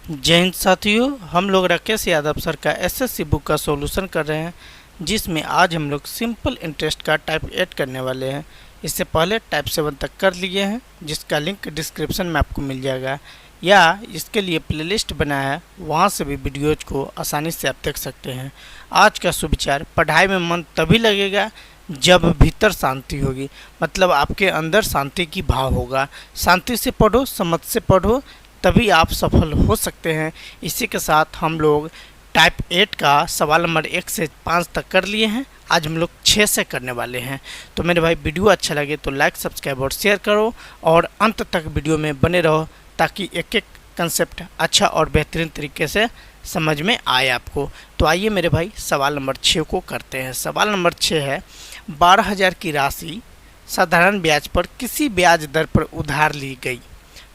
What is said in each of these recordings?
जय हिंद साथियों, हम लोग राकेश यादव सर का एसएससी बुक का सॉल्यूशन कर रहे हैं, जिसमें आज हम लोग सिंपल इंटरेस्ट का टाइप 8 करने वाले हैं। इससे पहले टाइप 7 तक कर लिए हैं, जिसका लिंक डिस्क्रिप्शन में आपको मिल जाएगा, या इसके लिए प्लेलिस्ट बनाया है, वहां से भी वीडियोज को आसानी से आप देख सकते हैं। आज का सुविचार: पढ़ाई में मन तभी लगेगा जब भीतर शांति होगी, मतलब आपके अंदर शांति की भाव होगा। शांति से पढ़ो, समझ से पढ़ो, तभी आप सफल हो सकते हैं। इसी के साथ हम लोग टाइप 8 का सवाल नंबर 1 से 5 तक कर लिए हैं। आज हम लोग 6 से करने वाले हैं। तो मेरे भाई, वीडियो अच्छा लगे तो लाइक, सब्सक्राइब और शेयर करो, और अंत तक वीडियो में बने रहो, ताकि एक एक कंसेप्ट अच्छा और बेहतरीन तरीके से समझ में आए आपको। तो आइए मेरे भाई, सवाल नंबर 6 को करते हैं। सवाल नंबर 6 है, 12,000 की राशि साधारण ब्याज पर किसी ब्याज दर पर उधार ली गई।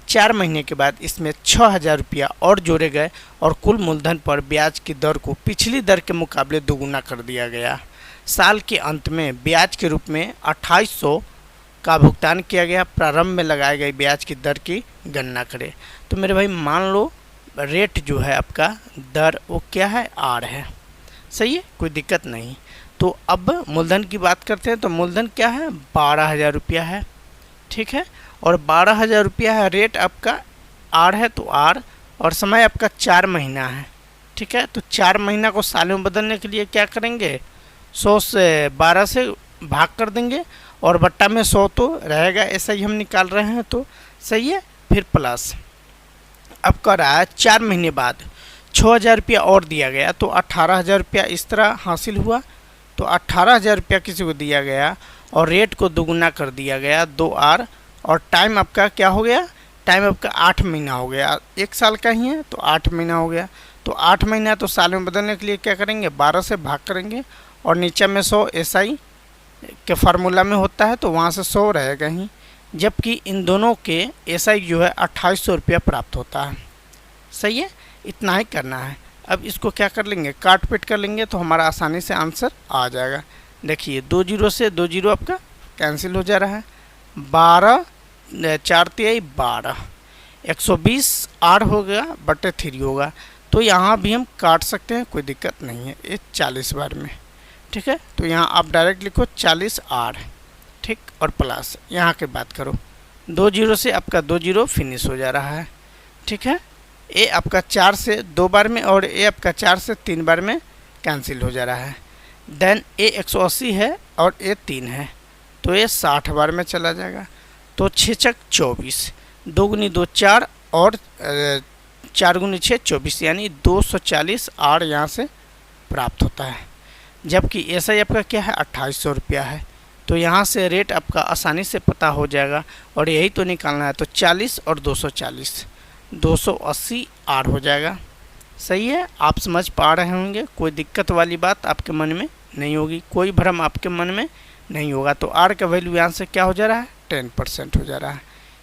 4 महीने के बाद इसमें 6,000 रुपया और जोड़े गए और कुल मूलधन पर ब्याज की दर को पिछली दर के मुकाबले दोगुना कर दिया गया। साल के अंत में ब्याज के रूप में 2800 का भुगतान किया गया। प्रारंभ में लगाए गए ब्याज की दर की गणना करें। तो मेरे भाई, मान लो रेट जो है आपका, दर वो क्या है, आर है। सही है, कोई दिक्कत नहीं। तो अब मूलधन की बात करते हैं। तो मूलधन क्या है, 12,000 रुपया है। ठीक है, और 12,000 रुपया है। रेट आपका आर है, तो आर, और समय आपका 4 महीना है। ठीक है, तो 4 महीना को सालों में बदलने के लिए क्या करेंगे, 100 से 12 से भाग कर देंगे, और बट्टा में 100 तो रहेगा, ऐसा ही हम निकाल रहे हैं। तो सही है, फिर प्लस अब कर रहा है 4 महीने बाद 6,000 रुपया और दिया गया, तो 18,000 रुपया इस तरह हासिल हुआ। तो 18,000 रुपया किसी को दिया गया और रेट को दोगुना कर दिया गया, 2R, और टाइम आपका क्या हो गया, टाइम आपका 8 महीना हो गया। 1 साल का ही है, तो 8 महीना हो गया। तो 8 महीना तो साल में बदलने के लिए क्या करेंगे, 12 से भाग करेंगे, और नीचे में 100 SI के फार्मूला में होता है, तो वहाँ से 100 रहेगा ही। जबकि इन दोनों के SI जो है 2800 रुपया प्राप्त होता है। सही है, इतना ही करना है। अब इसको क्या कर लेंगे, काट पीट कर लेंगे, तो हमारा आसानी से आंसर आ जाएगा। देखिए, 2 जीरो से 2 जीरो आपका कैंसिल हो जा रहा है। 12 4 3 12, 120 R हो गया, बटे 3 होगा। तो यहाँ भी हम काट सकते हैं, कोई दिक्कत नहीं है, ये 40 बार में। ठीक है, तो यहाँ आप डायरेक्ट लिखो 40 R। ठीक, और प्लस यहाँ की बात करो, 2 जीरो से आपका 2 जीरो फिनिश हो जा रहा है। ठीक है, ए आपका 4 से 2 बार में, और ए आपका 4 से 3 बार में कैंसिल हो जा रहा है। देन ए 180 है और ए 3 है, तो ये 60 बार में चला जाएगा। तो 6 चक 24, 2 गुनी 2 4, और 4 गुनी 6 24, यानी 240 R यहाँ से प्राप्त होता है। जबकि ऐसा ही आपका क्या है, 2800 रुपया है। तो यहाँ से रेट आपका आसानी से पता हो जाएगा, और यही तो निकालना है। तो 40 और 240, 280 R हो जाएगा। सही है, आप समझ पा रहे होंगे, कोई दिक्कत वाली बात आपके मन में नहीं होगी, कोई भ्रम आपके मन में नहीं होगा। तो R का वैल्यू यहाँ से क्या हो जा रहा है, 10% हो जा रहा है।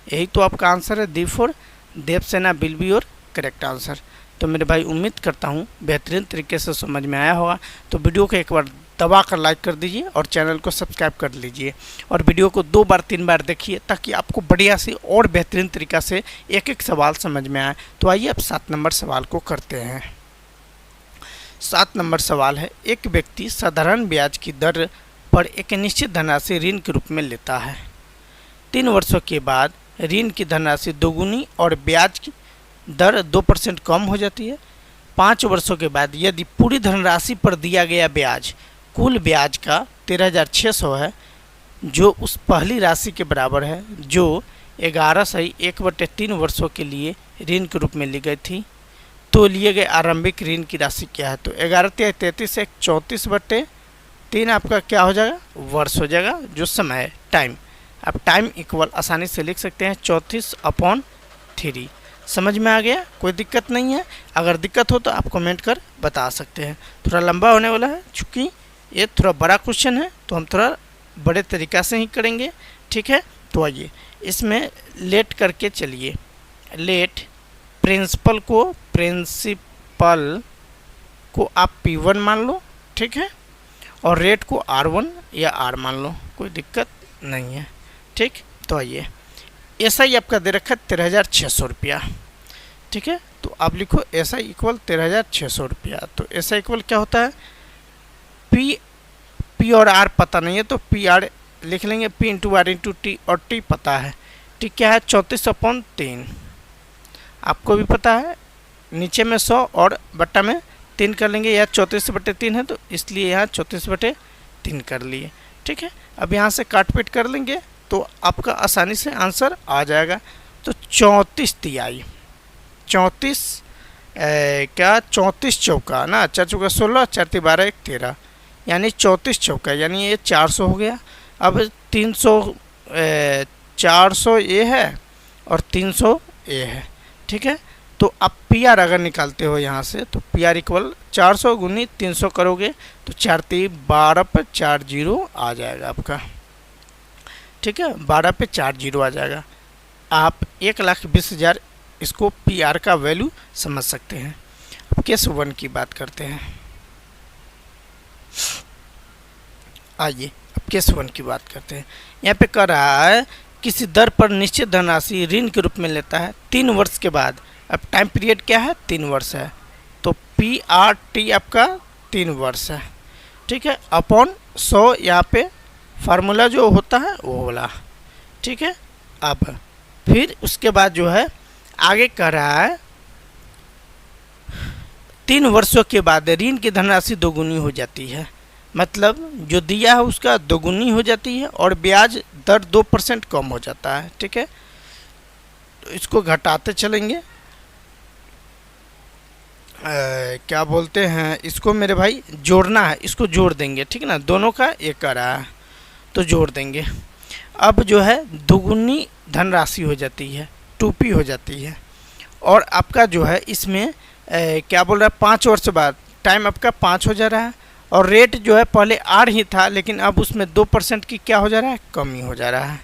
यही तो आपका आंसर है। D4 Devsena will be your correct answer. तो मेरे भाई, उम्मीद करता हूँ बेहतरीन तरीके से समझ में आया होगा। तो वीडियो को एक बार दबा कर लाइक कर दीजिए, और चैनल को सब्सक्राइब कर लीजिए, और वीडियो को 2 बार 3 बार देखिए, ताकि आपको बढ़िया से और बेहतरीन तरीक़ा से एक एक सवाल समझ में आए। तो आइए अब 7 नंबर सवाल को करते हैं। 7 नंबर सवाल है, एक व्यक्ति साधारण ब्याज की दर पर एक निश्चित धनराशि ऋण के रूप में लेता है। 3 वर्षों के बाद ऋण की धनराशि दोगुनी और ब्याज की दर 2% कम हो जाती है। 5 वर्षों के बाद यदि पूरी धनराशि पर दिया गया ब्याज कुल ब्याज का 13,600 है, जो उस पहली राशि के बराबर है, जो 11/1/3 वर्षों के लिए ऋण के रूप में ली गई थी, तो लिए गए आरंभिक ऋण की राशि क्या है। तो 11×33 से 34/3 आपका क्या हो जाएगा, वर्ष हो जाएगा, जो समय है, टाइम। आप टाइम इक्वल आसानी से लिख सकते हैं 34/3। समझ में आ गया, कोई दिक्कत नहीं है। अगर दिक्कत हो तो आप कमेंट कर बता सकते हैं। थोड़ा लंबा होने वाला है, चूँकि ये थोड़ा बड़ा क्वेश्चन है, तो हम थोड़ा बड़े तरीक़ा से ही करेंगे। ठीक है, तो आइए इसमें लेट करके चलिए। लेट प्रिंसिपल को आप P1 मान लो। ठीक है, और रेट को R1 या R मान लो, कोई दिक्कत नहीं है। ठीक, तो आइए, ऐसा ही आपका दे रखा है 13,600 रुपया। ठीक है, तो आप लिखो ऐसा इक्वल 13,600 रुपया। तो ऐसा इक्वल क्या होता है, पी और आर पता नहीं है तो पी आर लिख लेंगे, P into R into T, और टी पता है। टी क्या है 34/3, आपको भी पता है। नीचे में 100 और बट्टा में 3 कर लेंगे, यह 34/3 है तो इसलिए यहाँ 34/3 कर लिए। ठीक है, अब यहाँ से काट पीट कर लेंगे तो आपका आसानी से आंसर आ जाएगा। तो 34 तिहाई, 34 क्या 34 चौका ना, 4 चौका 16, 4 × 12 = 13, यानी 34 चौका, यानी ये 400 हो गया। अब 300 400 ए है और 300 ए है। ठीक है, तो आप पी आर अगर निकालते हो यहाँ से तो पी आर इक्वल 400 × 300 करोगे तो 4 × 3 = 12 पे 4 0 आ जाएगा आपका। ठीक है, 12 पे 4 0 आ जाएगा। आप 1,20,000 इसको पी आर का वैल्यू समझ सकते हैं। अब केस 1 की बात करते हैं। आइए अब केस 1 की बात करते हैं। यहाँ पे कह रहा है किसी दर पर निश्चित धनराशि ऋण के रूप में लेता है 3 वर्ष के बाद। अब टाइम पीरियड क्या है, 3 वर्ष है, तो पी आर टी आपका 3 वर्ष है। ठीक है, अपॉन 100 यहाँ पे फार्मूला जो होता है वो वाला। ठीक है, अब फिर उसके बाद जो है आगे कह रहा है 3 वर्षों के बाद ऋण की धनराशि दोगुनी हो जाती है, मतलब जो दिया है उसका दोगुनी हो जाती है और ब्याज दर 2% कम हो जाता है। ठीक है, तो इसको घटाते चलेंगे। क्या बोलते हैं इसको मेरे भाई, जोड़ना है, इसको जोड़ देंगे। ठीक है ना, दोनों का एक आ रहा है तो जोड़ देंगे। अब जो है दोगुनी धनराशि हो जाती है, 2p हो जाती है। और आपका जो है इसमें क्या बोल रहा है 5 वर्ष बाद टाइम आपका 5 हो जा रहा है, और रेट जो है पहले आर ही था लेकिन अब उसमें 2% की क्या हो जा रहा है, कमी हो जा रहा है।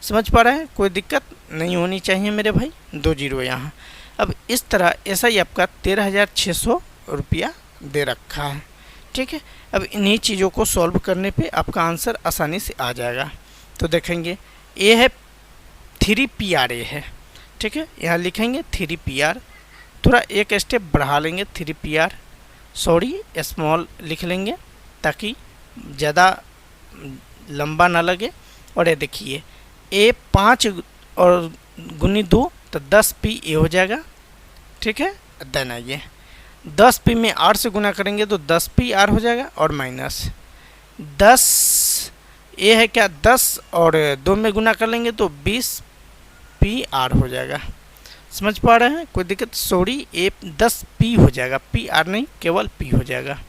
समझ पा रहे हैं, कोई दिक्कत नहीं होनी चाहिए मेरे भाई, 2 0 यहाँ। अब इस तरह ऐसा ही आपका 13,600 रुपया दे रखा है। ठीक है, अब इन्हीं चीज़ों को सॉल्व करने पे आपका आंसर आसानी से आ जाएगा। तो देखेंगे ए है 3 PRA है। ठीक है, यहाँ लिखेंगे 3 PR, थोड़ा एक स्टेप बढ़ा लेंगे 3 PR, सॉरी स्मॉल लिख लेंगे ताकि ज़्यादा लंबा ना लगे। और ये देखिए ए 5 और गुनी 2 तो 10p ए हो जाएगा। ठीक है, देन आइए 10p में 8 से गुना करेंगे तो 10p आर हो जाएगा, और माइनस 10 ए है क्या 10 और 2 में गुना कर लेंगे तो 20p आर हो जाएगा। समझ पा रहे हैं, कोई दिक्कत, सॉरी ए 10p हो जाएगा, p आर नहीं केवल p हो जाएगा,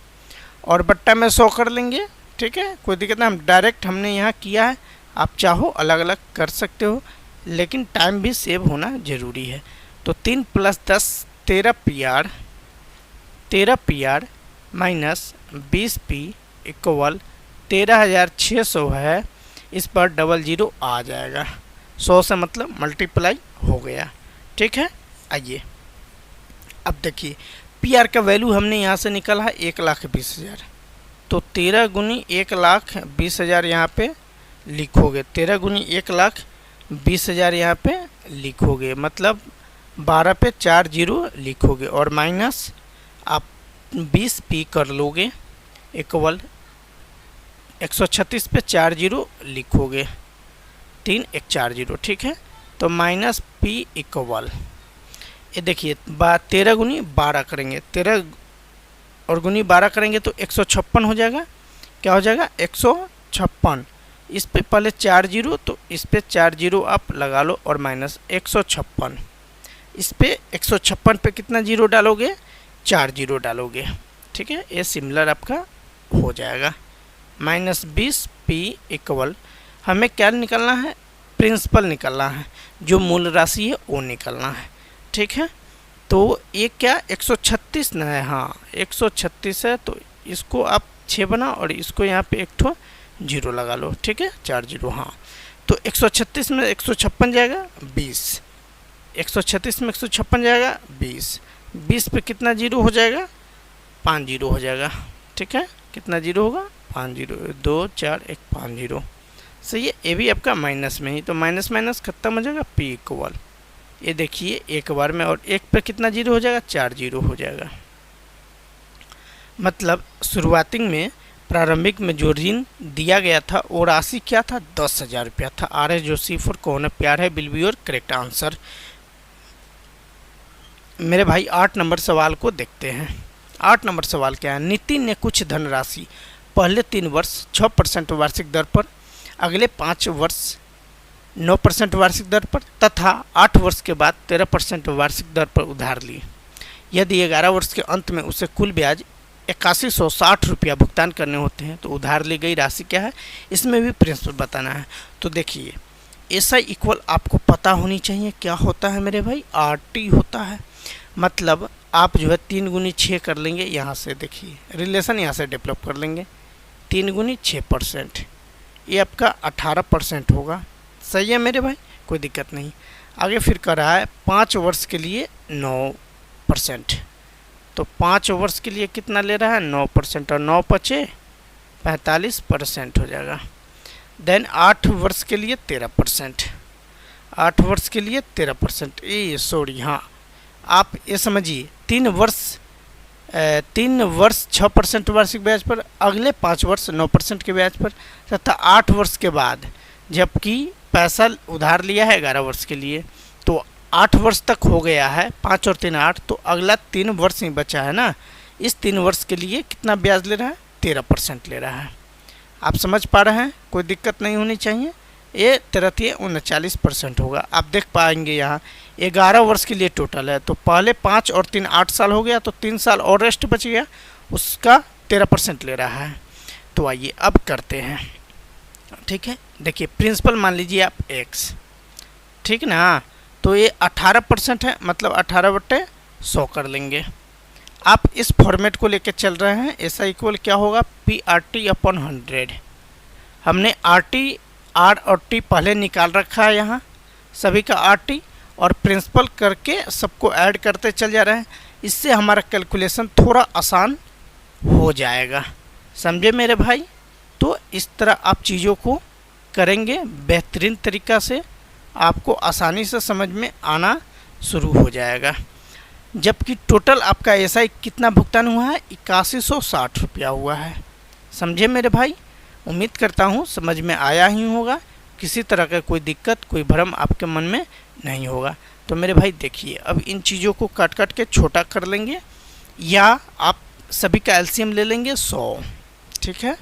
और बट्टा में 100 कर लेंगे। ठीक है, कोई दिक्कत नहीं, हम डायरेक्ट हमने यहाँ किया है, आप चाहो अलग अलग कर सकते हो लेकिन टाइम भी सेव होना ज़रूरी है। तो 3 + 10 13 PR माइनस 20p इक्वल 13,600 है। इस पर 00 आ जाएगा, 100 से मतलब मल्टीप्लाई हो गया। ठीक है, आइए अब देखिए PR का वैल्यू हमने यहाँ से निकाला है 1,20,000, तो 13 × 1,20,000 यहाँ पे लिखोगे, 13 × 1,20,000 यहाँ पे लिखोगे, मतलब 12 पे 4 0 लिखोगे, और माइनस आप 20p कर लोगे इक्वल 136 पे 4 0 लिखोगे, 3 1 4 0। ठीक है, तो माइनस p इक्वल ये देखिए 13 × 12 करेंगे, 13 और गुनी 12 करेंगे तो 156 हो जाएगा। क्या हो जाएगा 156, इस पे पहले 4 0 तो इस पे 4 0 आप लगा लो, और माइनस 156, इस पे 156 पे कितना 0 डालोगे, 4 0 डालोगे। ठीक है, ये सिमिलर आपका हो जाएगा। माइनस 20p इक्वल हमें क्या निकालना है, प्रिंसिपल निकालना है, जो मूल राशि है वो निकालना है। ठीक है, तो ये क्या 136 ना है, हाँ 136 है, तो इसको आप 6 बना और इसको यहाँ पे एक ठो 0 लगा लो। ठीक है, 4 0, हाँ तो 136 में 156 जाएगा 20, 136 में 156 जाएगा 20, 20 पे कितना 0 हो जाएगा, 5 0 हो जाएगा। ठीक है, कितना 0 होगा, 5 0, 2 4 1 5 0। सही है, ये भी आपका माइनस में ही, तो माइनस माइनस खत्म हो जाएगा, p इक्वल ये देखिए एक बार में, और एक पे कितना जीरो हो जाएगा, 4 जीरो हो जाएगा। मतलब शुरुआती में प्रारंभिक में जो ऋण दिया गया था वो राशि क्या था, 10,000 रुपया था। आर एस जोशी फॉर कौन प्यार है will be your correct answer. मेरे भाई 8 नंबर सवाल को देखते हैं। 8 नंबर सवाल क्या है, नितिन ने कुछ धनराशि पहले 3 वर्ष 6% वार्षिक दर पर, अगले 5 वर्ष 9% वार्षिक दर पर तथा 8 वर्ष के बाद 13% वार्षिक दर पर उधार ली। यदि 11 वर्ष के अंत में उसे कुल ब्याज 8160 रुपया भुगतान करने होते हैं तो उधार ली गई राशि क्या है, इसमें भी प्रिंसिपल बताना है। तो देखिए ऐसा इक्वल आपको पता होनी चाहिए क्या होता है मेरे भाई, RT होता है। मतलब आप जो है 3 गुनी 6 कर लेंगे, यहाँ से देखिए रिलेशन यहाँ से डेवलप कर लेंगे, 3 गुनी 6%, ये आपका 18% होगा। सही है मेरे भाई, कोई दिक्कत नहीं। आगे फिर कर रहा है 5 वर्ष के लिए 9%, तो 5 वर्ष के लिए कितना ले रहा है, 9%, और 9 पचे 45% हो जाएगा। देन 8 वर्ष के लिए 13%, 8 वर्ष के लिए 13%, ये सॉरी हाँ आप ये समझिए 3 वर्ष 6% वार्षिक ब्याज पर, अगले 5 वर्ष 9% के ब्याज पर तथा 8 वर्ष के बाद, जबकि पैसा उधार लिया है 11 वर्ष के लिए तो 8 वर्ष तक हो गया है, 5 और 3 8, तो अगला 3 वर्ष ही बचा है ना, इस 3 वर्ष के लिए कितना ब्याज ले रहा है, 13% ले रहा है। आप समझ पा रहे हैं, कोई दिक्कत नहीं होनी चाहिए। ये 39% होगा। आप देख पाएंगे यहाँ 11 वर्ष के लिए टोटल है, तो पहले 5 और 3 8 साल हो गया, तो 3 साल और रेस्ट बच गया, उसका 13% ले रहा है। तो आइए अब करते हैं, ठीक है। देखिए प्रिंसिपल मान लीजिए आप x, ठीक ना, तो ये 18% है, मतलब 18/100 कर लेंगे। आप इस फॉर्मेट को लेकर चल रहे हैं, ऐसा इक्वल क्या होगा, PRT/100। हमने RT R और T पहले निकाल रखा है, यहाँ सभी का RT, और प्रिंसिपल करके सबको ऐड करते चल जा रहे हैं। इससे हमारा कैलकुलेशन थोड़ा आसान हो जाएगा, समझे मेरे भाई। तो इस तरह आप चीज़ों को करेंगे बेहतरीन तरीक़ा से, आपको आसानी से समझ में आना शुरू हो जाएगा। जबकि टोटल आपका ऐसा कितना भुगतान हुआ है, 8160 रुपया हुआ है, समझे मेरे भाई। उम्मीद करता हूँ समझ में आया ही होगा, किसी तरह का कोई दिक्कत कोई भ्रम आपके मन में नहीं होगा। तो मेरे भाई देखिए अब इन चीज़ों को काट काट के छोटा कर लेंगे, या आप सभी का एलसीएम ले लेंगे 100, ठीक है।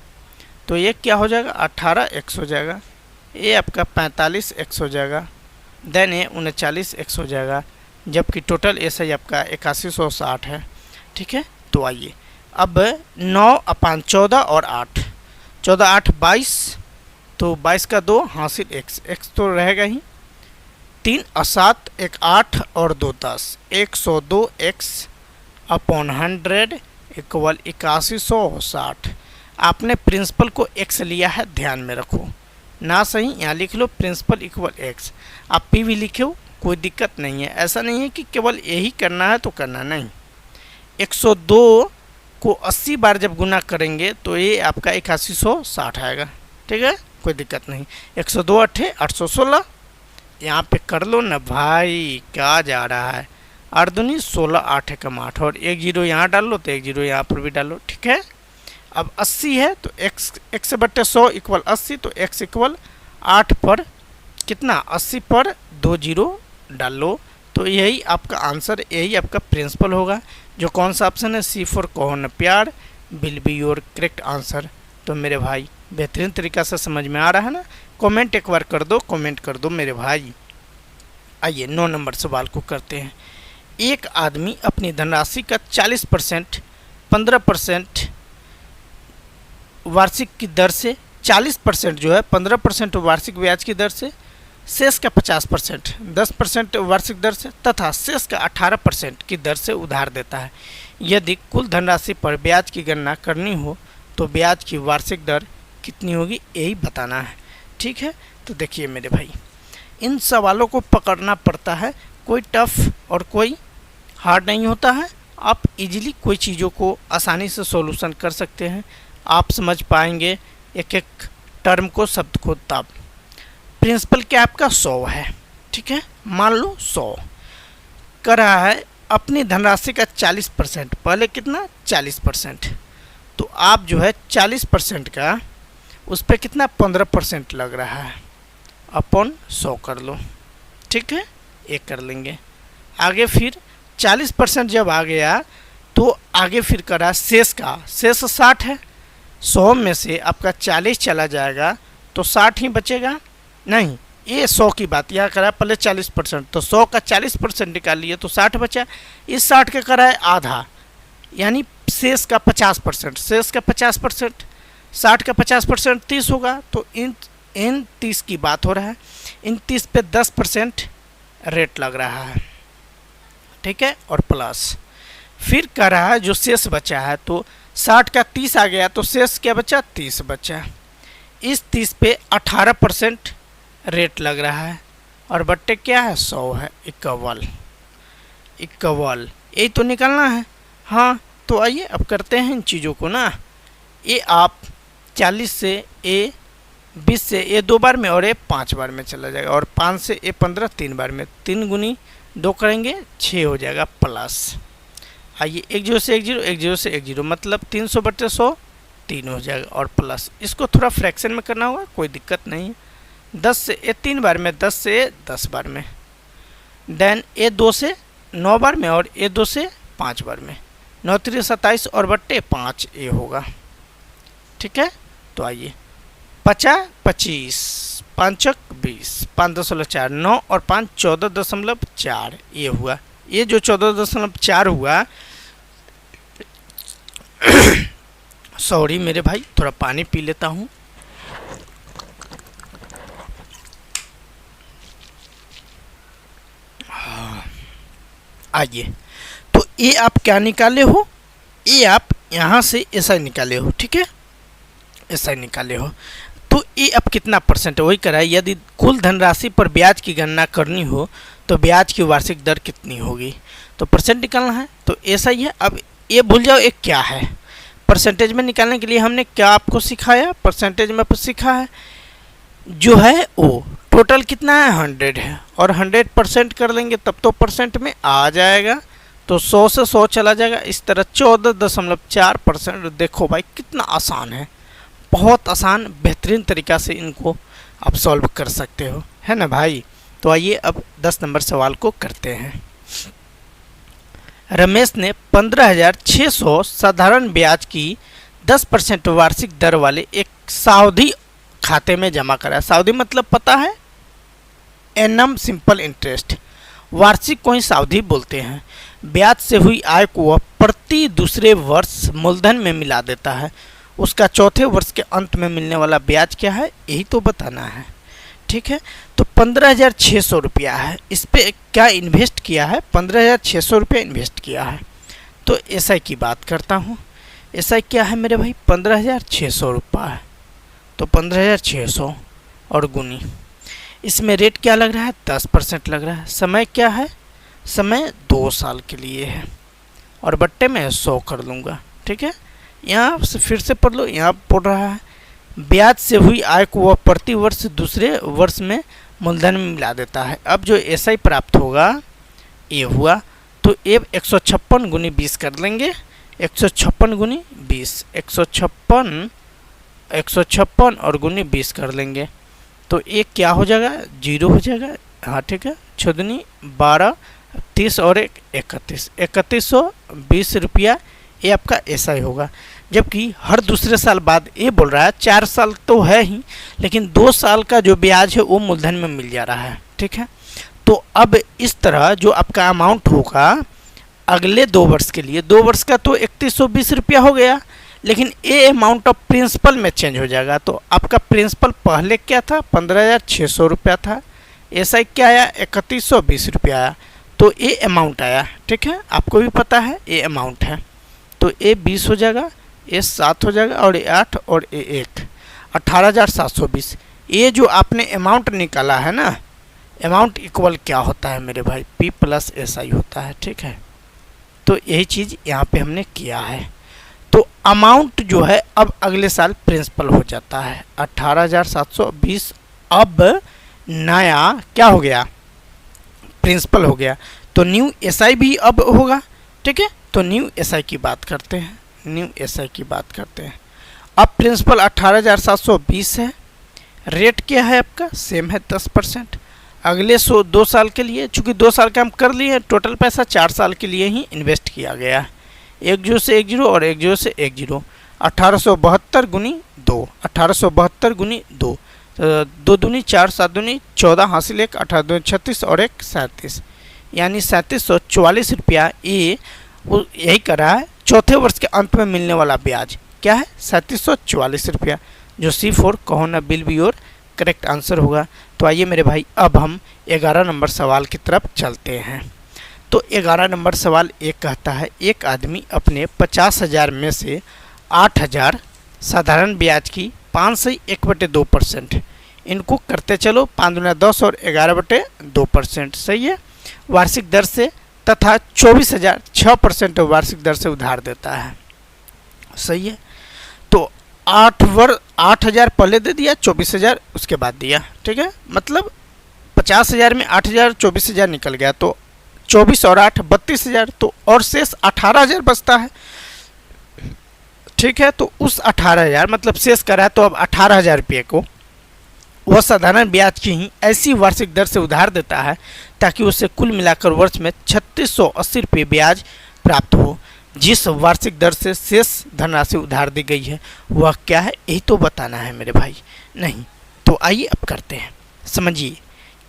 तो ये क्या हो जाएगा, 18x हो जाएगा, ये आपका 45x हो जाएगा, देन ये 39x हो जाएगा, जबकि टोटल ऐसा ही आपका 8160 है, ठीक है। तो आइए अब 9/14 और 8, 14 8 22, तो 22 का 2 हासिल x तो रहेगा ही, 3 और 7 1 8 और 2 10, 102x/100 इक्वल 8160। आपने प्रिंसिपल को x लिया है, ध्यान में रखो ना, सही यहाँ लिख लो प्रिंसिपल इक्वल x, आप p भी लिखो कोई दिक्कत नहीं है। ऐसा नहीं है कि केवल यही करना है तो करना नहीं। 102 को 80 बार जब गुना करेंगे तो ये आपका 8160 आएगा, ठीक है, कोई दिक्कत नहीं। 102 8 816, यहाँ पे कर लो ना भाई, क्या जा रहा है, 8 दूनी 16 8 एकम 8, और 1 0 यहाँ डाल लो, तो 1 0 यहाँ पर भी डालो, ठीक है। अब 80 है तो x/100 इक्वल 80, तो x इक्वल 8 पर कितना, 80 पर 2 0 डाल लो, तो यही आपका आंसर, यही आपका प्रिंसिपल होगा। जो कौन सा ऑप्शन है, C फॉर कौन प्यार will be your correct answer. तो मेरे भाई बेहतरीन तरीक़ा से समझ में आ रहा है ना, कमेंट एक बार कर दो, कमेंट कर दो मेरे भाई। आइए 9 नंबर सवाल को करते हैं। एक आदमी अपनी धनराशि का 40% 15% वार्षिक की दर से, 40% जो है 15% वार्षिक ब्याज की दर से, शेष का 50% 10% वार्षिक दर से तथा शेष का 18% की दर से उधार देता है। यदि कुल धनराशि पर ब्याज की गणना करनी हो तो ब्याज की वार्षिक दर कितनी होगी, यही बताना है, ठीक है। तो देखिए मेरे भाई इन सवालों को पकड़ना पड़ता है, कोई टफ और कोई हार्ड नहीं होता है। आप इजीली कोई चीज़ों को आसानी से सॉल्यूशन कर सकते हैं, आप समझ पाएंगे एक एक टर्म को, शब्द को। तब प्रिंसिपल क्या आपका 100 है, ठीक है, मान लो 100 कर रहा है अपनी धनराशि का 40%, पहले कितना 40%, तो आप जो है 40% का उस पर कितना 15% लग रहा है, अपॉन 100 कर लो, ठीक है, एक कर लेंगे। आगे फिर 40% जब आ गया तो आगे फिर करा शेष का, शेष 60 है, 100 में से आपका 40 चला जाएगा तो 60 ही बचेगा, नहीं ये 100 की बात यहाँ करा पहले 40%, तो 100 का 40% निकाल लिए तो 60 बचा, इस 60 का करा है आधा, यानी शेष का 50%, शेष का 50%, 60 का 50% 30 होगा, तो इन 30 की बात हो रहा है, इन 30 पे 10% रेट लग रहा है, ठीक है, और प्लस फिर कह रहा है जो शेष बचा है, तो 60 का 30 आ गया तो शेष क्या बचा 30 बचा, इस 30 पे 18% रेट लग रहा है, और बट्टे क्या है 100 है, 51 यही तो निकालना है। हाँ तो आइए अब करते हैं इन चीज़ों को ना, ये आप 40 से ए 20 से ए 2 बार में और ए 5 बार में चला जाएगा, और 5 से ए 15 3 बार में, 3 गुनी 2 करेंगे 6 हो जाएगा, प्लस आइए 1 0 से 1 0, 1 0 से 1 0, मतलब 300/100 3 हो जाएगा, और प्लस इसको थोड़ा फ्रैक्शन में करना होगा, कोई दिक्कत नहीं है। 10 से ए 3 बार में, 10 से ए 10 बार में, देन ए 2 से 9 बार में और ए 2 से 5 बार में, 9 3 27 और बट्टे 5 ए होगा, ठीक है। तो आइए 50 25 5 20 5.4 9 और 5 14.4 ये हुआ, ये जो 14.4 हुआ सॉरी मेरे भाई थोड़ा पानी पी लेता हूँ। आइए तो ये आप क्या निकाले हो, ये आप यहाँ से ऐसा निकाले हो, ठीक है, ऐसा निकाले हो, तो ये अब कितना परसेंट है वही कराए। यदि कुल धनराशि पर ब्याज की गणना करनी हो तो ब्याज की वार्षिक दर कितनी होगी, तो परसेंट निकालना है, तो ऐसा ही है। अब ये भूल जाओ एक क्या है, परसेंटेज में निकालने के लिए हमने क्या आपको सिखाया, परसेंटेज में सीखा है जो है वो टोटल कितना है 100 है, और 100% कर लेंगे तब तो परसेंट में आ जाएगा, तो 100 से 100 चला जाएगा, इस तरह 14.4%। देखो भाई कितना आसान है, बहुत आसान बेहतरीन तरीक़ा से इनको आप सॉल्व कर सकते हो, है ना भाई। तो आइए अब 10 नंबर सवाल को करते हैं। रमेश ने 15,600 साधारण ब्याज की 10% वार्षिक दर वाले एक सावधि खाते में जमा करा। सावधि मतलब पता है, एनम सिंपल इंटरेस्ट, वार्षिक को ही सावधि बोलते हैं। ब्याज से हुई आय को वह प्रति दूसरे वर्ष मूलधन में मिला देता है, उसका चौथे वर्ष के अंत में मिलने वाला ब्याज क्या है यही तो बताना है, ठीक है। तो 15,600 रुपया है, इस पर क्या इन्वेस्ट किया है, 15,600 रुपया इन्वेस्ट किया है। तो एसआई की बात करता हूँ, एसआई क्या है मेरे भाई 15,600 रुपया है, तो 15,600 और गुनी, इसमें रेट क्या लग रहा है 10% लग रहा है, समय क्या है, समय 2 साल के लिए है, और बट्टे में 100 कर लूँगा, ठीक है। यहाँ से फिर से पढ़ लो, यहाँ पढ़ रहा है ब्याज से हुई आय को वह प्रति वर्ष दूसरे वर्ष में मूलधन में मिला देता है। अब जो एसआई प्राप्त होगा ये हुआ, तो ये 156 गुनी 20 कर लेंगे, 156 गुनी 20, 156 और गुनी 20 कर लेंगे, तो एक क्या हो जाएगा 0 हो जाएगा, हाँ ठीक है, 6 दूनी 12 30 और 1 31, 3120 रुपया ये आपका एसआई होगा। जबकि हर दूसरे साल बाद ये बोल रहा है 4 साल तो है ही, लेकिन 2 साल का जो ब्याज है वो मूलधन में मिल जा रहा है, ठीक है। तो अब इस तरह जो आपका अमाउंट होगा अगले 2 वर्ष के लिए, 2 वर्ष का तो 3120 रुपया हो गया, लेकिन ये अमाउंट ऑफ प्रिंसिपल में चेंज हो जाएगा। तो आपका प्रिंसिपल पहले क्या था 15,600 रुपया था, एसआई क्या आया 3120 रुपया आया, तो ये अमाउंट आया, ठीक है, आपको भी पता है ये अमाउंट है। तो ये 20 हो जाएगा, ये 7 हो जाएगा, और ये 8 और ये 1 18,720। ये जो आपने अमाउंट निकाला है ना, अमाउंट इक्वल क्या होता है मेरे भाई P + SI होता है, ठीक है। तो यही चीज़ यहाँ पे हमने किया है। तो अमाउंट जो है अब अगले साल प्रिंसिपल हो जाता है 18,720। अब नया क्या हो गया प्रिंसिपल हो गया। तो न्यू एसआई भी अब होगा, ठीक है। तो न्यू एसआई की बात करते हैं, न्यू एसआई की बात करते हैं। अब प्रिंसिपल 18,720 है, रेट क्या है आपका, सेम है 10%। अगले 2 साल के लिए, चूँकि 2 साल का हम कर लिए हैं, टोटल पैसा 4 साल के लिए ही इन्वेस्ट किया गया है। 1 0 से 1 0 और 1 0 से 1 0, 1872 गुनी 2, 1872 गुनी 2, 2 दूनी 4, 7 दूनी 14, हासिल 1, 18 दूनी 36 और 1 37, यानी 3744 रुपया ये यही करा है। चौथे वर्ष के अंत में मिलने वाला ब्याज क्या है, 3744 रुपया, जो C4 कहो ना बिल भी और करेक्ट आंसर होगा। तो आइए मेरे भाई अब हम 11 नंबर सवाल की तरफ चलते हैं। तो 11 नंबर सवाल एक कहता है, एक आदमी अपने 50,000 में से 8,000 साधारण ब्याज की 5 से 1/2%, इनको करते चलो 5 दूना 10 और 11/2%, सही है, वार्षिक दर से, तथा 24,000 6% वार्षिक दर से उधार देता है, सही है। तो 8,000 पहले दे दिया, 24,000 उसके बाद दिया, ठीक है। मतलब 50,000 में 8,000 24,000 निकल गया, तो 24 और 8 32,000, तो और शेष 18,000 बचता है, ठीक है। तो उस 18,000 मतलब शेष करा, तो अब 18,000 रुपये को वह साधारण ब्याज की ही ऐसी वार्षिक दर से उधार देता है ताकि उसे कुल मिलाकर वर्ष में 3680 रुपये ब्याज प्राप्त हो। जिस वार्षिक दर से शेष धनराशि उधार दी गई है वह क्या है, यही तो बताना है मेरे भाई, नहीं। तो आइए अब करते हैं, समझिए।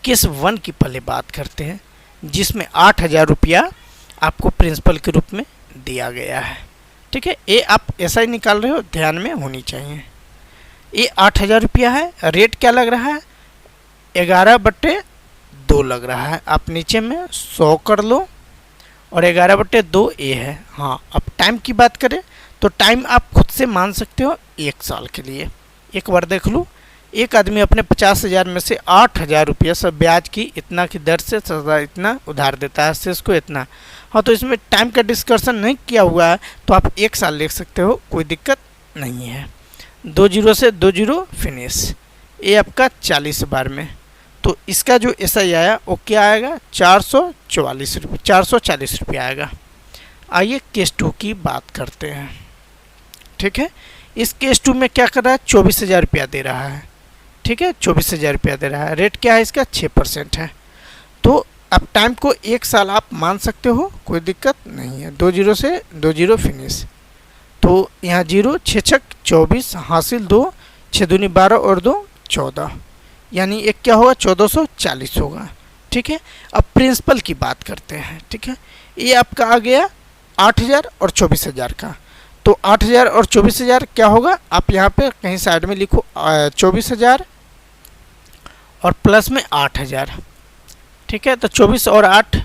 केस 1 की पहले बात करते हैं, जिसमें 8,000 रुपया आपको प्रिंसिपल के रूप में दिया गया है, ठीक है। ये आप ऐसा ही निकाल रहे हो, ध्यान में होनी चाहिए। ये 8,000 रुपया है, रेट क्या लग रहा है, 11/2 लग रहा है। आप नीचे में 100 कर लो और 11/2 ये है। हाँ, अब टाइम की बात करें तो टाइम आप खुद से मान सकते हो 1 साल के लिए। एक बार देख लो, एक आदमी अपने 50,000 में से 8,000 रुपया सब ब्याज की इतना की दर से इतना उधार देता है, शेष को इतना। हाँ, तो इसमें टाइम का डिस्कशन नहीं किया हुआ है, तो आप 1 साल लिख सकते हो, कोई दिक्कत नहीं है। 2 0 से 2 0 फिनिश, ये आपका 40 बार में। तो इसका जो एसआई आया वो क्या आएगा, 440 रुपये आएगा। आइए केस 2 की बात करते हैं, ठीक है। इस केस 2 में क्या कर रहा है, 24,000 रुपया दे रहा है, ठीक है, 24,000 रुपया दे रहा है। रेट क्या है इसका, 6% है। तो अब टाइम को 1 साल आप मान सकते हो, कोई दिक्कत नहीं है। 2 0 से 2 0 फिनिश, तो यहाँ 0 6 6 24, हासिल 2, 6 दूनी 12 और 2 14, यानी एक क्या होगा, 1440 होगा, ठीक है। अब प्रिंसिपल की बात करते हैं, ठीक है। ये आपका आ गया 8,000 और 24,000 का। तो 8,000 और 24,000 क्या होगा, आप यहाँ पे कहीं साइड में लिखो 24,000 और प्लस में 8,000, ठीक है। तो 24 और 8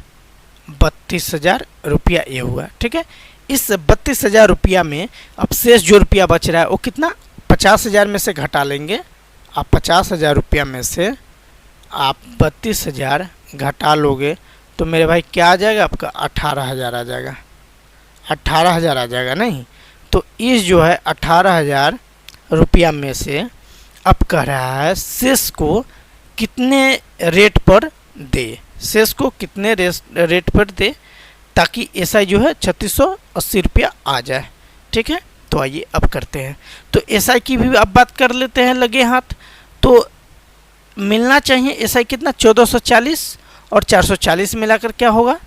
32,000 रुपया ये हुआ, ठीक है। इस 32,000 रुपया में अब शेष जो रुपया बच रहा है वो कितना, 50,000 में से घटा लेंगे आप। 50,000 रुपया में से आप 32,000 घटा लोगे तो मेरे भाई क्या आ जाएगा आपका, 18,000 आ जाएगा, 18,000 आ जाएगा, नहीं। तो इस जो है 18,000 रुपया में से अब कह रहा है शेष को कितने रेट पर दे, शेष को कितने रेट पर दे, ताकि एसआई जो है 3680 रुपया आ जाए, ठीक है। तो आइए अब करते हैं। तो एसआई की भी अब बात कर लेते हैं लगे हाथ। तो मिलना चाहिए एसआई कितना, 1440 और 440 मिलाकर क्या होगा,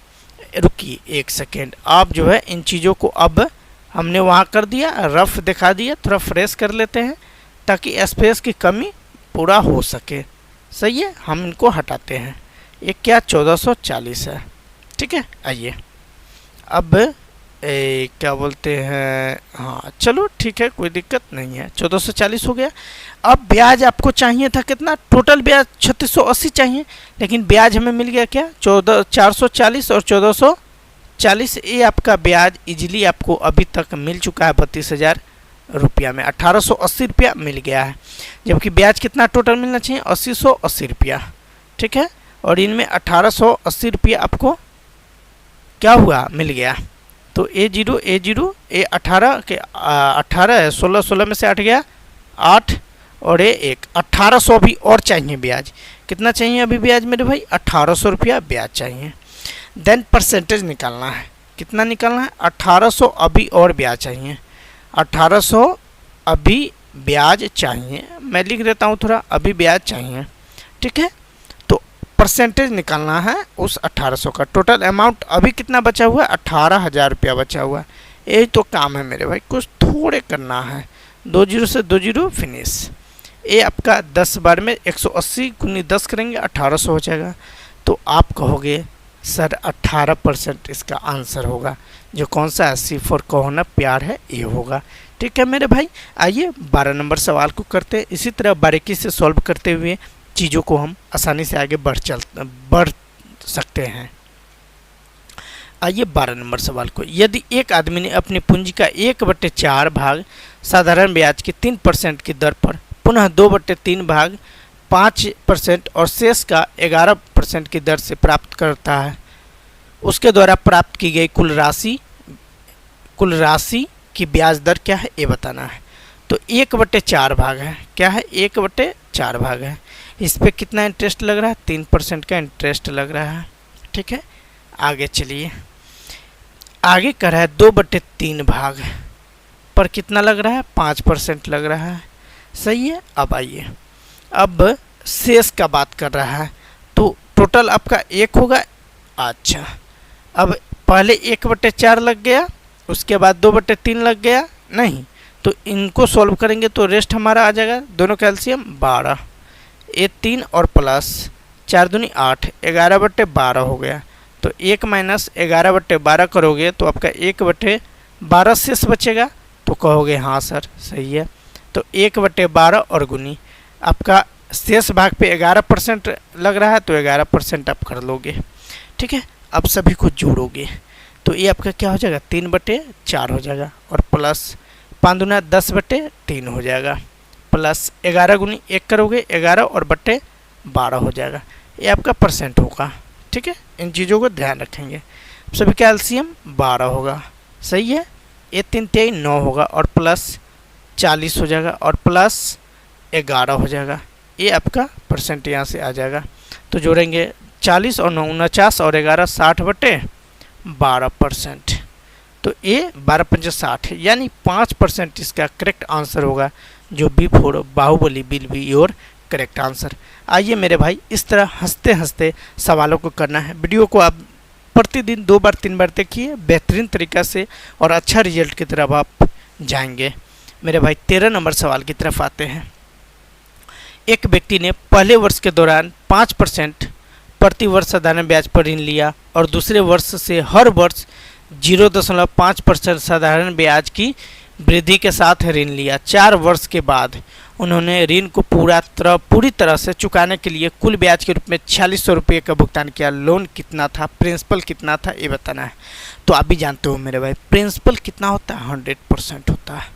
रुकिए 1 सेकेंड। आप जो है इन चीज़ों को अब हमने वहाँ कर दिया, रफ दिखा दिया, थोड़ा फ्रेश कर लेते हैं ताकि स्पेस की कमी पूरा हो सके, सही है। हम इनको हटाते हैं, ये क्या 1440 है, ठीक है। आइए अब क्या बोलते हैं, हाँ चलो ठीक है, कोई दिक्कत नहीं है, 1440 हो गया। अब ब्याज आपको चाहिए था कितना, टोटल ब्याज 3680 चाहिए, लेकिन ब्याज हमें मिल गया क्या, 440 और 1440। ये आपका ब्याज इजीली आपको अभी तक मिल चुका है 32,000 रुपया में, 1880 रुपया मिल गया है। जबकि ब्याज कितना टोटल मिलना चाहिए, 80 रुपया, ठीक है। और इनमें 1880 रुपया आपको क्या हुआ, मिल गया। तो A0 ये 18 के 18 है, 16 में से 8 गया 8 और ये 1, 1800 भी और चाहिए ब्याज, कितना चाहिए अभी ब्याज मेरे भाई? 1800 रुपया ब्याज चाहिए। देन परसेंटेज निकालना है। कितना निकालना है? 1800 अभी और ब्याज चाहिए। 1800 अभी ब्याज चाहिए, मैं लिख देता हूँ थोड़ा, अभी ब्याज चाहिए। ठीक है, तो परसेंटेज निकालना है उस 1800 का। टोटल अमाउंट अभी कितना बचा हुआ है? 18,000 रुपया बचा हुआ है। यही तो काम है मेरे भाई, कुछ थोड़े करना है। 2 जीरो से 2 जीरो फिनिश। ये आपका 10 बार में 180 गुनी 10 करेंगे 1800 हो जाएगा। तो आप कहोगे सर 18% इसका आंसर होगा, जो कौन सा 80 फॉर कहो ना प्यार है ये होगा। ठीक है मेरे भाई, आइए 12 नंबर सवाल को करते हैं। इसी तरह बारीकी से सॉल्व करते हुए चीज़ों को हम आसानी से आगे बढ़ सकते हैं। आइए 12 नंबर सवाल को। यदि एक आदमी ने अपनी पूंजी का 1/4 भाग साधारण ब्याज की 3% की दर पर, पुनः 2/3 भाग 5% और शेष का 11% की दर से प्राप्त करता है, उसके द्वारा प्राप्त की गई कुल राशि की ब्याज दर क्या है ये बताना है। तो 1/4 भाग है, क्या है? 1/4 भाग है। इस पे कितना इंटरेस्ट लग रहा है? 3% का इंटरेस्ट लग रहा है। ठीक है, आगे चलिए। आगे कर रहा है 2/3 भाग पर कितना लग रहा है? 5% लग रहा है। सही है। अब आइए, अब शेष का बात कर रहा है, तो टोटल आपका 1 होगा। अच्छा, अब पहले 1/4 लग गया, उसके बाद 2/3 लग गया नहीं, तो इनको सॉल्व करेंगे तो रेस्ट हमारा आ जाएगा, दोनों का एलसीएम 12, ये 3 और प्लस 4 दूनी 8, 11/12 हो गया। तो 1 माइनस 11/12 करोगे तो आपका 1/12 शेष बचेगा। तो कहोगे हाँ सर सही है। तो 1/12 और गुनी आपका शेष भाग पे 11% लग रहा है, तो 11% आप कर लोगे। ठीक है, अब सभी को जोड़ोगे तो ये आपका क्या हो जाएगा? 3/4 हो जाएगा, और प्लस 5 दूना 10/3 हो जाएगा, प्लस 11 गुनी 1 करोगे 11 और बट्टे 12 हो जाएगा। ये आपका परसेंट होगा। ठीक है, इन चीज़ों को ध्यान रखेंगे। सभी का एलसीएम 12 होगा। सही है, ये 3 3 9 होगा, और प्लस 40 हो जाएगा, और प्लस 11 हो जाएगा। ये आपका परसेंट यहाँ से आ जाएगा। तो जोड़ेंगे 40 और 9 49 और 11 60/12%। तो ये 12×5 60 यानी 5% इसका करेक्ट आंसर होगा, जो B for Baahubali will be your correct answer. आइए मेरे भाई, इस तरह हंसते हंसते सवालों को करना है। वीडियो को आप प्रतिदिन 2 बार 3 बार देखिए, बेहतरीन तरीक़ा से और अच्छा रिजल्ट की तरफ आप जाएंगे। मेरे भाई 13 नंबर सवाल की तरफ आते हैं। एक व्यक्ति ने पहले वर्ष के दौरान 5% प्रति वर्ष साधारण ब्याज पर ऋण लिया और दूसरे वर्ष से हर वर्ष 0.5% साधारण ब्याज की वृद्धि के साथ ऋण लिया। 4 वर्ष के बाद उन्होंने ऋण को पूरी तरह से चुकाने के लिए कुल ब्याज के रूप में 4600 रुपये का भुगतान किया। लोन कितना था, प्रिंसिपल कितना था, ये बताना है। तो आप भी जानते हो मेरे भाई, प्रिंसिपल कितना होता है? 100% होता है।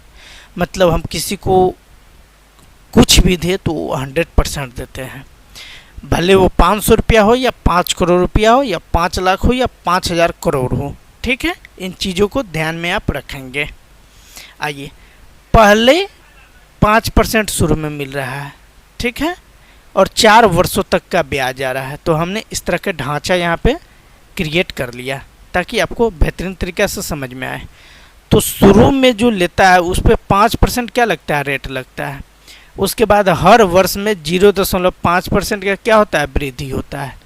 मतलब हम किसी को कुछ भी दे तो 100% देते हैं, भले वो 500 रुपया हो या 5 करोड़ रुपया हो या 5 लाख हो या 5000 करोड़ हो। ठीक है, इन चीज़ों को ध्यान में आप रखेंगे। आइए, पहले 5% शुरू में मिल रहा है, ठीक है, और 4 वर्षों तक का ब्याज आ रहा है। तो हमने इस तरह का ढांचा यहाँ पे क्रिएट कर लिया ताकि आपको बेहतरीन तरीक़े से समझ में आए। तो शुरू में जो लेता है उस पर 5% क्या लगता है? रेट लगता है। उसके बाद हर वर्ष में 0.5% का क्या होता है? वृद्धि होता है।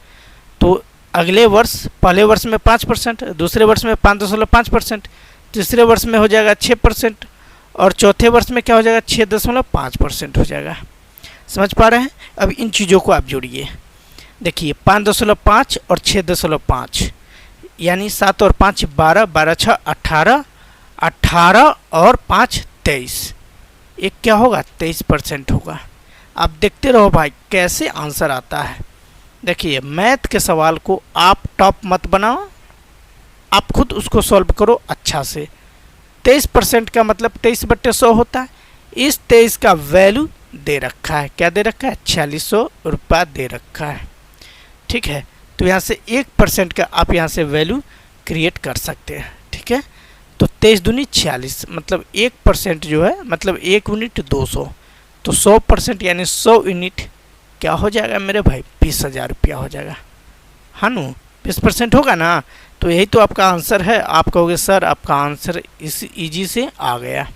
तो अगले वर्ष, पहले वर्ष में 5%, दूसरे वर्ष में 5.5%, तीसरे वर्ष में हो जाएगा 6%, और चौथे वर्ष में क्या हो जाएगा? 6.5% हो जाएगा। समझ पा रहे हैं? अब इन चीज़ों को आप जोड़िए। देखिए 5.5 और 6.5 यानी 7 और 5 12, 12 6 18, 18 और 5 23, एक क्या होगा? 23% होगा। आप देखते रहो भाई कैसे आंसर आता है। देखिए मैथ के सवाल को आप टॉप मत बनाओ, आप खुद उसको सॉल्व करो अच्छा से। 23% का मतलब 23/100 होता है। इस 23 का वैल्यू दे रखा है, क्या दे रखा है? 4600 रुपया दे रखा है। ठीक है, तो यहाँ से 1% का आप यहाँ से वैल्यू क्रिएट कर सकते हैं। ठीक है, तो 23 दूनी 46, मतलब 1% जो है, मतलब 1 यूनिट 200, तो 100% यानी 100 यूनिट क्या हो जाएगा मेरे भाई, 20,000 रुपया हो जाएगा। हाँ नु 20% होगा ना, तो यही तो आपका आंसर है। आप कहोगे सर आपका आंसर इस इजी से आ गया।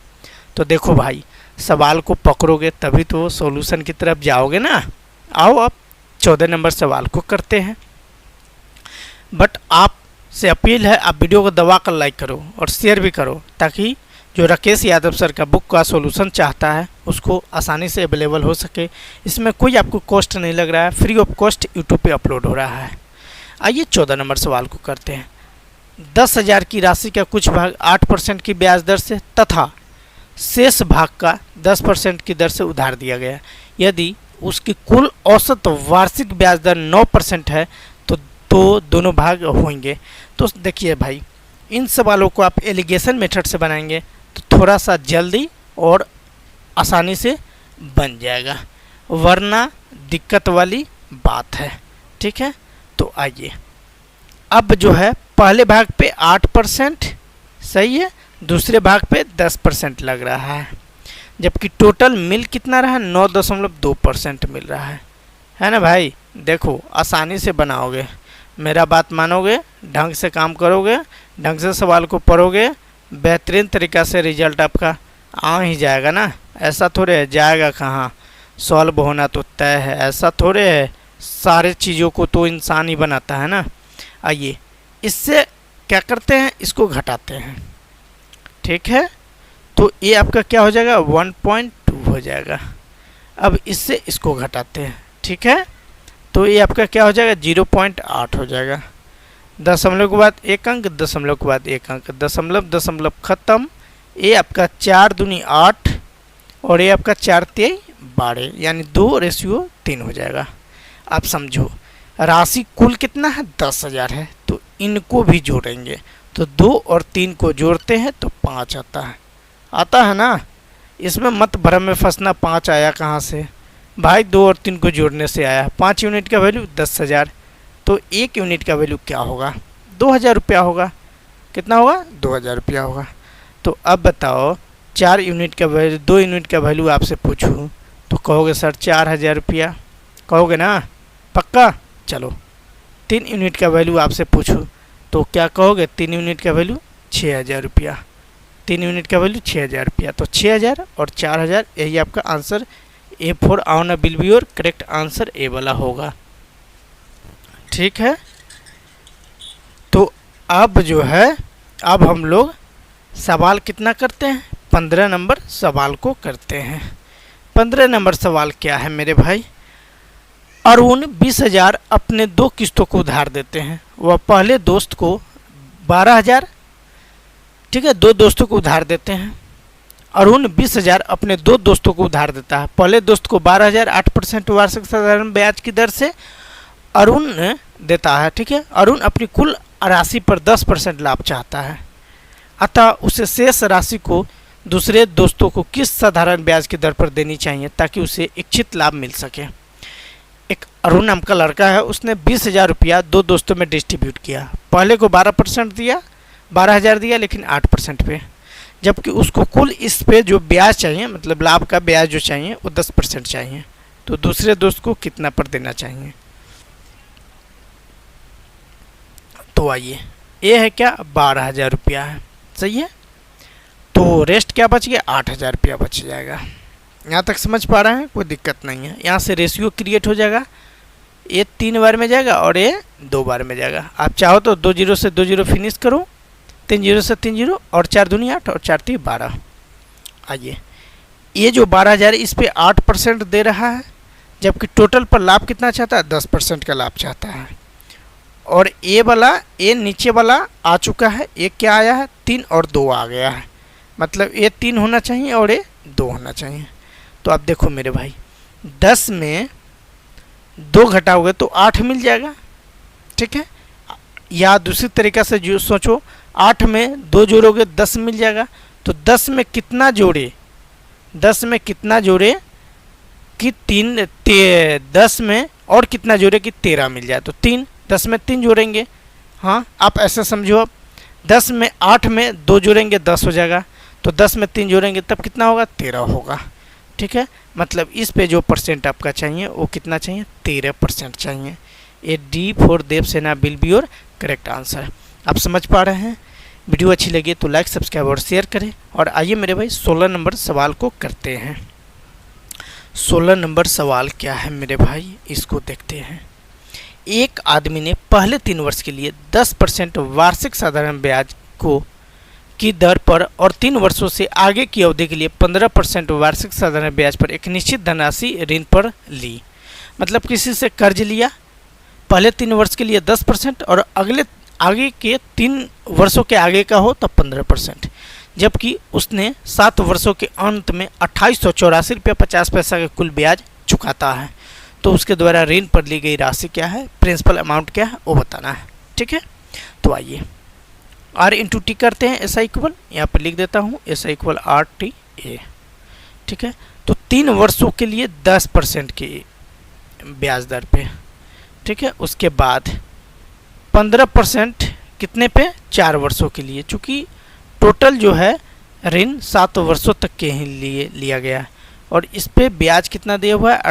तो देखो भाई, सवाल को पकड़ोगे तभी तो सॉल्यूशन की तरफ जाओगे ना। आओ अब 14 नंबर सवाल को करते हैं। बट आप से अपील है, आप वीडियो को दबा कर लाइक करो और शेयर भी करो, ताकि जो राकेश यादव सर का बुक का सॉल्यूशन चाहता है उसको आसानी से अवेलेबल हो सके। इसमें कोई आपको कॉस्ट नहीं लग रहा है, फ्री ऑफ कॉस्ट यूट्यूब पे अपलोड हो रहा है। आइए 14 नंबर सवाल को करते हैं। 10,000 की राशि का कुछ भाग 8% की ब्याज दर से तथा शेष भाग का 10% की दर से उधार दिया गया। यदि उसकी कुल औसत वार्षिक ब्याज दर 9% है तो दोनों भाग होंगे। तो देखिए भाई, इन सवालों को आप एलिगेशन मेथड से बनाएंगे तो थोड़ा सा जल्दी और आसानी से बन जाएगा, वरना दिक्कत वाली बात है। ठीक है, तो आइए अब जो है पहले भाग पे 8% सही है, दूसरे भाग पे 10% लग रहा है, जबकि टोटल मिल कितना रहा, 9.2% मिल रहा है ना भाई। देखो आसानी से बनाओगे, मेरा बात मानोगे, ढंग से काम करोगे, ढंग से सवाल को पढ़ोगे, बेहतरीन तरीक़ा से रिजल्ट आपका आ ही जाएगा ना। ऐसा थोड़े है जाएगा कहाँ, सॉल्व होना तो तय है, ऐसा थोड़े है सारे चीज़ों को तो इंसान ही बनाता है ना। आइए इससे क्या करते हैं, इसको घटाते हैं। ठीक है, तो ये आपका क्या हो जाएगा, 1.2 हो जाएगा। अब इससे इसको घटाते हैं। ठीक है, तो ये आपका क्या हो जाएगा, 0.8 हो जाएगा। दशमलव के बाद एक अंक, दशमलव के बाद एक अंक, दशमलव खत्म। ये आपका 4 दूनी 8 और ये आपका 4 तिहाई 12, यानी 2:3 हो जाएगा। आप समझो राशि कुल कितना है, 10,000 है, तो इनको भी जोड़ेंगे तो 2 और 3 को जोड़ते हैं तो 5 आता है ना। इसमें मत भ्रम में फंसना, 5 आया कहाँ से भाई, 2 और 3 को जोड़ने से आया। 5 यूनिट का वैल्यू 10,000, तो 1 यूनिट का वैल्यू क्या होगा, 2,000 रुपया होगा। कितना होगा, 2,000 रुपया होगा। तो अब बताओ 4 यूनिट का वैल्यू, 2 यूनिट का वैल्यू आपसे पूछूं तो कहोगे सर 4,000 रुपया, कहोगे ना पक्का। चलो 3 यूनिट का वैल्यू आपसे पूछूं तो क्या कहोगे, 3 यूनिट का वैल्यू 6,000 रुपया, 3 यूनिट का वैल्यू 6,000 रुपया। तो 6,000 और 4,000, यही आपका answer A for on will be your correct answer, A वाला होगा। ठीक है, तो अब जो है, अब हम लोग सवाल कितना करते हैं, 15 नंबर सवाल को करते हैं। 15 नंबर सवाल क्या है मेरे भाई, अरुण 20,000 अपने 2 किस्तों को उधार देते हैं। वह पहले दोस्त को 12,000, ठीक है, 2 दोस्तों को उधार देते हैं। अरुण 20,000 अपने 2 दोस्तों को उधार देता है। पहले दोस्त को 12,000 8% वार्षिक साधारण ब्याज की दर से अरुण देता है। ठीक है, अरुण अपनी कुल राशि पर 10% लाभ चाहता है, अतः उसे शेष राशि को दूसरे दोस्तों को किस साधारण ब्याज की दर पर देनी चाहिए ताकि उसे इच्छित लाभ मिल सके। एक अरुण नाम का लड़का है, उसने 20,000 रुपया 2 दोस्तों में डिस्ट्रीब्यूट किया। पहले को 12% दिया, 12,000 दिया, लेकिन 8% पे, जबकि उसको कुल इस पे जो ब्याज चाहिए, मतलब लाभ का ब्याज जो चाहिए वो 10% चाहिए। तो दूसरे दोस्त को कितना पर देना चाहिए। तो आइए, ये है क्या, 12,000 रुपया है, सही है। तो रेस्ट क्या बच गया, 8,000 रुपया बच जाएगा। यहाँ तक समझ पा रहे हैं, कोई दिक्कत नहीं है। यहाँ से रेशियो क्रिएट हो जाएगा, ये 3 बार में जाएगा और ये 2 बार में जाएगा। आप चाहो तो 2 0 से 2 0 फिनिश करो, 3 0 से 3 0, और 4 दूनी 8 और 4 3 12। आइए, ये जो 12,000 इस पे 8% दे रहा है, जबकि टोटल पर लाभ कितना चाहता है, 10% का लाभ चाहता है। और ये वाला, ये नीचे वाला आ चुका है, ये क्या आया है, 3 और 2 आ गया है, मतलब ये 3 होना चाहिए और ये 2 होना चाहिए। तो आप देखो मेरे भाई, 10 में 2 घटाओगे तो 8 मिल जाएगा। ठीक है, या दूसरी तरीक़ा से जो सोचो, 8 में 2 जोड़ोगे 10 मिल जाएगा। तो 10 में कितना जोड़े, 10 में कितना जोड़े कि 10 में और कितना जोड़े कि 13 मिल जाए। तो 10 में 3 जोड़ेंगे। हाँ, आप ऐसे समझो, अब 10 में 8 में 2 जोड़ेंगे 10 हो जाएगा। तो 10 में 3 जोड़ेंगे तब कितना होगा, 13 होगा। ठीक है, मतलब इस पे जो परसेंट आपका चाहिए वो कितना चाहिए, 13% चाहिए। A D for Devsena will be your correct answer. आप समझ पा रहे हैं। वीडियो अच्छी लगी तो लाइक सब्सक्राइब और शेयर करें। और आइए मेरे भाई 16 नंबर सवाल को करते हैं। 16 नंबर सवाल क्या है मेरे भाई, इसको देखते हैं। एक आदमी ने पहले 3 वर्ष के लिए 10% वार्षिक साधारण ब्याज को की दर पर और 3 वर्षों से आगे की अवधि के लिए 15% वार्षिक साधारण ब्याज पर एक निश्चित धनराशि ऋण पर ली। मतलब किसी से कर्ज लिया, पहले 3 वर्ष के लिए 10% और आगे के 3 वर्षों के आगे का हो तब 15%, जबकि उसने 7 वर्षों के अंत में 2884 रुपया 50 पैसा का कुल ब्याज चुकाता है। तो उसके द्वारा ऋण पर ली गई राशि क्या है, प्रिंसिपल अमाउंट क्या है वो बताना है। ठीक है, तो आइए R इंटू टी करते हैं। ऐसा इक्वल यहाँ पर लिख देता हूँ, ऐसा इक्वल RTA। ठीक है, तो 3 वर्षों के लिए 10% की ब्याज दर पे। ठीक है, उसके बाद 15% कितने पे, 4 वर्षों के लिए, चूँकि टोटल जो है ऋण 7 वर्षों तक के ही लिए लिया गया है और इस पे ब्याज कितना दिया हुआ है,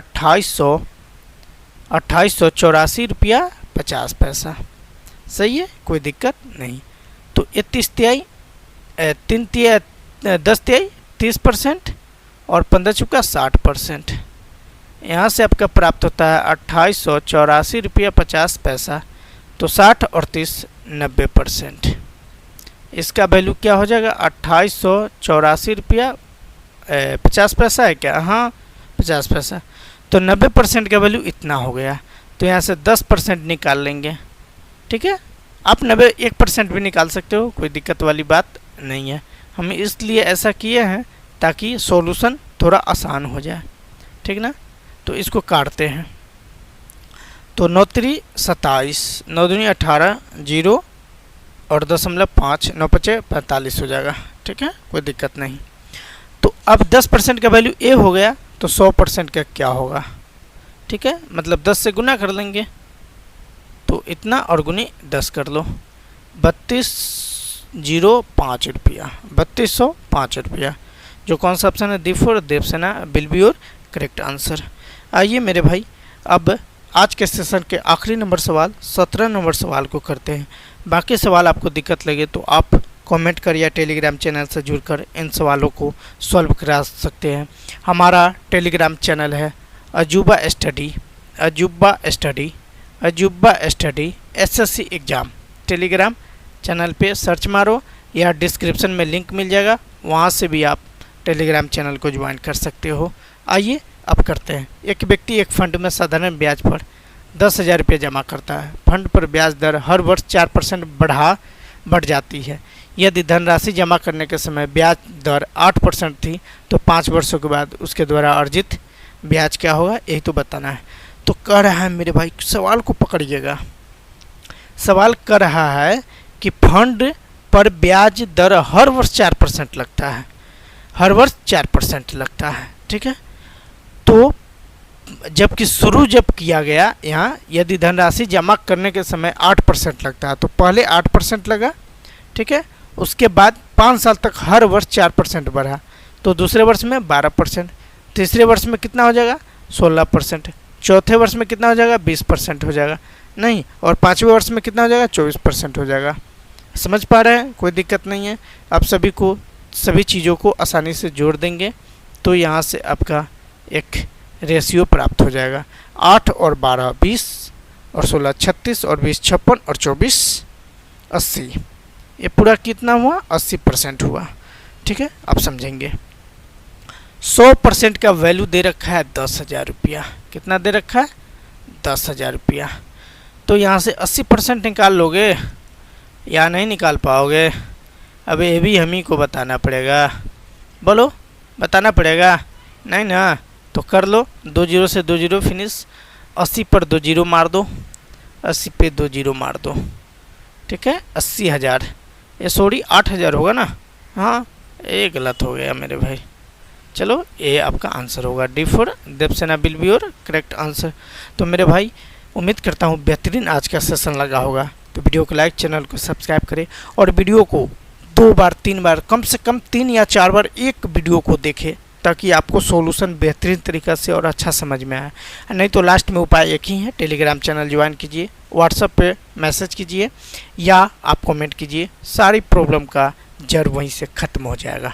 2884 रुपया 50 पैसा। सही है, कोई दिक्कत नहीं। तो ये 30 तिहाई 10 तिहाई 30% और 15 चुका 60%। यहाँ से आपका प्राप्त होता है 2884 रुपया 50 पैसा। तो 60 और 30 90%। इसका वैल्यू क्या हो जाएगा, 2884 रुपया 50 पैसा है क्या, हाँ 50 पैसा। तो 90% का वैल्यू इतना हो गया। तो यहाँ से 10% निकाल लेंगे। ठीक है, आप 91% भी निकाल सकते हो, कोई दिक्कत वाली बात नहीं है। हम इसलिए ऐसा किए हैं ताकि सॉल्यूशन थोड़ा आसान हो जाए। ठीक ना, तो इसको काटते हैं। तो 9 3 27, 9 दूनी 18, 0 और 0.5, 9 5 45 हो जाएगा। ठीक है, कोई दिक्कत नहीं। तो अब 10% का वैल्यू ए हो गया तो 100% का क्या होगा। ठीक है, मतलब 10 से गुना कर लेंगे तो इतना और गुनी 10 कर लो, 3205 रुपया, 3205 रुपया। जो कौन सा ऑप्शन है, D for Devsena will be your correct answer. आइए मेरे भाई अब आज के सेशन के आखिरी नंबर सवाल 17 नंबर सवाल को करते हैं। बाकी सवाल आपको दिक्कत लगे तो आप कमेंट कर या टेलीग्राम चैनल से जुड़कर इन सवालों को सॉल्व करा सकते हैं। हमारा टेलीग्राम चैनल है अजूबा study SSC exam. Telegram channel पे सर्च मारो या डिस्क्रिप्शन में लिंक मिल जाएगा, वहाँ से भी आप टेलीग्राम चैनल को ज्वाइन कर सकते हो। आइए अब करते हैं। एक व्यक्ति एक फंड में साधारण ब्याज पर 10,000 रुपये जमा करता है। फंड पर ब्याज दर हर वर्ष 4% बढ़ जाती है। यदि धनराशि जमा करने के समय ब्याज दर 8% थी तो 5 वर्षों के बाद उसके द्वारा अर्जित ब्याज क्या होगा, यही तो बताना है। तो कह रहा है मेरे भाई, सवाल को पकड़िएगा। सवाल कर रहा है कि फंड पर ब्याज दर हर वर्ष 4% लगता है, हर वर्ष 4% लगता है। ठीक है, तो जबकि शुरू जब किया गया यहाँ, यदि धनराशि जमा करने के समय 8% लगता है तो पहले 8% लगा। ठीक है, उसके बाद 5 साल तक हर वर्ष 4% बढ़ा, तो दूसरे वर्ष में 12%, तीसरे वर्ष में कितना हो जाएगा 16%, चौथे वर्ष में कितना हो जाएगा 20% हो जाएगा नहीं, और 5वें वर्ष में कितना हो जाएगा 24% हो जाएगा। समझ पा रहे हैं, कोई दिक्कत नहीं है। आप सभी चीज़ों को आसानी से जोड़ देंगे तो यहाँ से आपका एक रेशियो प्राप्त हो जाएगा। 8 और 12 20 और 16 36 और 20 56 और 24 80। ये पूरा कितना हुआ, 80% हुआ। ठीक है, आप समझेंगे। 100% का वैल्यू दे रखा है 10,000 रुपया। कितना दे रखा है, 10,000 रुपया। तो यहाँ से 80% निकाल लोगे या नहीं निकाल पाओगे। अब ये भी हम ही को बताना पड़ेगा। बोलो, बताना पड़ेगा नहीं ना, तो कर लो। 2 0 से 2 0 फिनिश। 80 पर 2 0 मार दो, 80 पे 2 0 मार दो। ठीक है, 80,000, ये सॉरी 8,000 होगा ना, हाँ ये गलत हो गया मेरे भाई। चलो, ये आपका आंसर होगा, D for Devsena will be your correct answer. तो मेरे भाई उम्मीद करता हूँ बेहतरीन आज का सेशन लगा होगा। तो वीडियो को लाइक, चैनल को सब्सक्राइब करें और वीडियो को 2 बार 3 बार, कम से कम 3 या 4 बार एक वीडियो को देखें ताकि आपको सॉल्यूशन बेहतरीन तरीक़ा से और अच्छा समझ में आए। नहीं तो लास्ट में उपाय एक ही है, टेलीग्राम चैनल ज्वाइन कीजिए, व्हाट्सएप पे मैसेज कीजिए या आप कमेंट कीजिए, सारी प्रॉब्लम का जड़ वहीं से ख़त्म हो जाएगा।